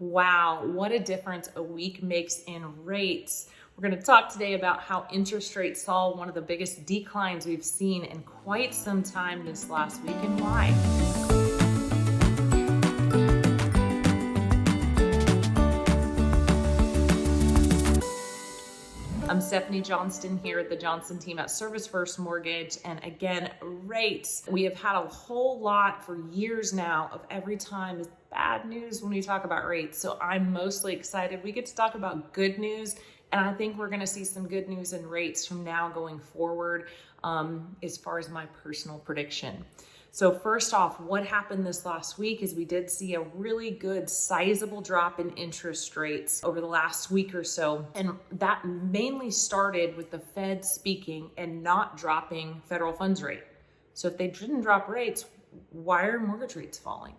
Wow, what a difference a week makes in rates. We're going to talk today about how interest rates saw one of the biggest declines we've seen in quite some time this last week and why. I'm Stephanie Johnston here at the Johnston team at Service First Mortgage. And again, rates. We have had a whole lot for years now of every time is bad news when we talk about rates. So I'm mostly excited. We get to talk about good news. And I think we're going to see some good news in rates from now going forward as far as my personal prediction. So first off, what happened this last week is we did see a really good sizable drop in interest rates over the last week or so. And that mainly started with the Fed speaking and not dropping federal funds rate. So if they didn't drop rates, why are mortgage rates falling?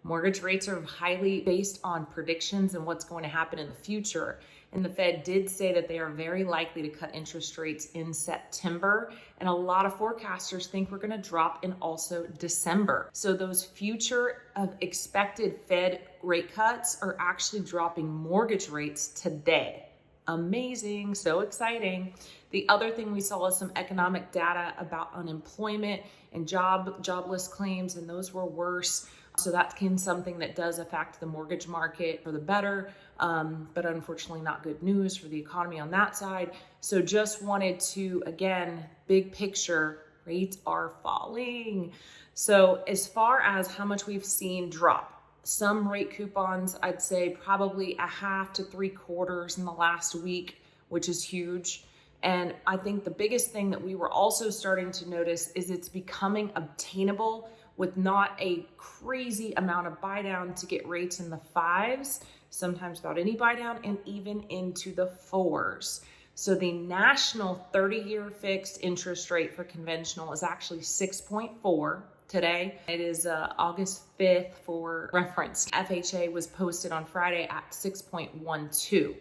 Mortgage rates are highly based on predictions and what's going to happen in the future. And the Fed did say that they are very likely to cut interest rates in September. And a lot of forecasters think we're going to drop in also December. So those future of expected Fed rate cuts are actually dropping mortgage rates today. Amazing, so exciting. The other thing we saw is some economic data about unemployment and jobless claims, and those were worse. So that's something that does affect the mortgage market for the better, but unfortunately not good news for the economy on that side. So just wanted to, again, big picture, rates are falling. So as far as how much we've seen drop, some rate coupons, I'd say probably 1/2 to 3/4 in the last week, which is huge. And I think the biggest thing that we were also starting to notice is it's becoming obtainable with not a crazy amount of buy down to get rates in the 5s, sometimes without any buy down, and even into the 4s. So the national 30-year fixed interest rate for conventional is actually 6.4 today. It is August 5th for reference. FHA was posted on Friday at 6.12.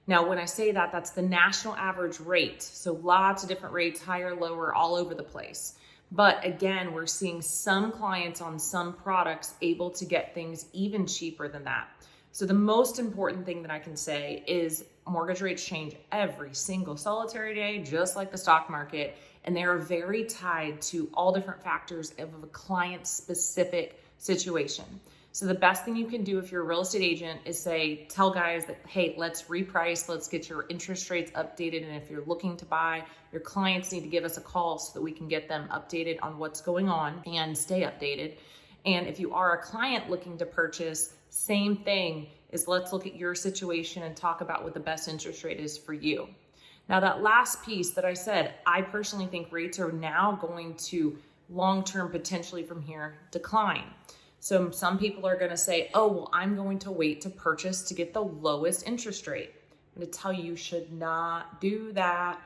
Now, when I say that, that's the national average rate. So lots of different rates, higher, lower, all over the place. But again, we're seeing some clients on some products able to get things even cheaper than that. So the most important thing that I can say is mortgage rates change every single solitary day, just like the stock market. And they are very tied to all different factors of a client's specific situation. So the best thing you can do if you're a real estate agent is tell guys that, hey, let's reprice, let's get your interest rates updated. And if you're looking to buy, your clients need to give us a call so that we can get them updated on what's going on and stay updated. And if you are a client looking to purchase, same thing is let's look at your situation and talk about what the best interest rate is for you. Now that last piece that I said, I personally think rates are now going to long-term potentially from here decline. So some people are going to say, oh, well, I'm going to wait to purchase to get the lowest interest rate. I'm going to tell you should not do that.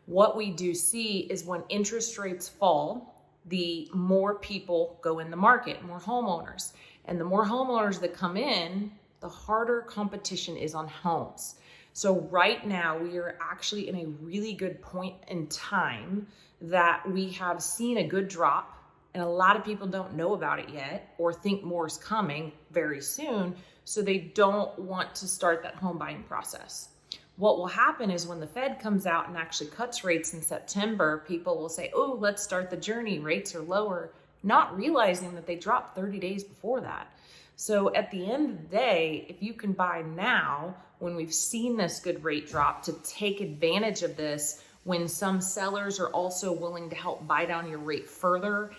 What we do see is when interest rates fall, the more people go in the market, more homeowners. And the more homeowners that come in, the harder competition is on homes. So right now we are actually in a really good point in time that we have seen a good drop. And a lot of people don't know about it yet or think more is coming very soon. So they don't want to start that home buying process. What will happen is when the Fed comes out and actually cuts rates in September, people will say, oh, let's start the journey. Rates are lower, not realizing that they dropped 30 days before that. So at the end of the day, if you can buy now, when we've seen this good rate drop, to take advantage of this, when some sellers are also willing to help buy down your rate further,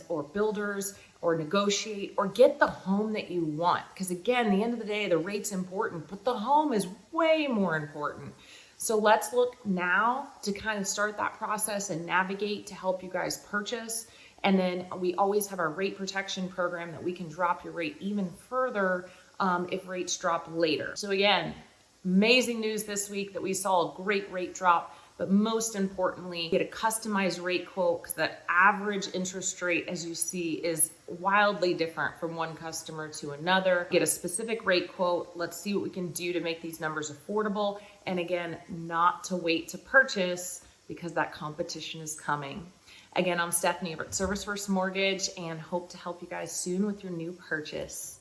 or builders, or negotiate, or get the home that you want. Because again, at the end of the day, the rate's important, but the home is way more important. So let's look now to kind of start that process and navigate to help you guys purchase. And then we always have our rate protection program that we can drop your rate even further if rates drop later. So again, amazing news this week that we saw a great rate drop. But most importantly, get a customized rate quote because the average interest rate, as you see, is wildly different from one customer to another. Get a specific rate quote. Let's see what we can do to make these numbers affordable. And again, not to wait to purchase because that competition is coming. Again, I'm Stephanie over at Service First Mortgage and hope to help you guys soon with your new purchase.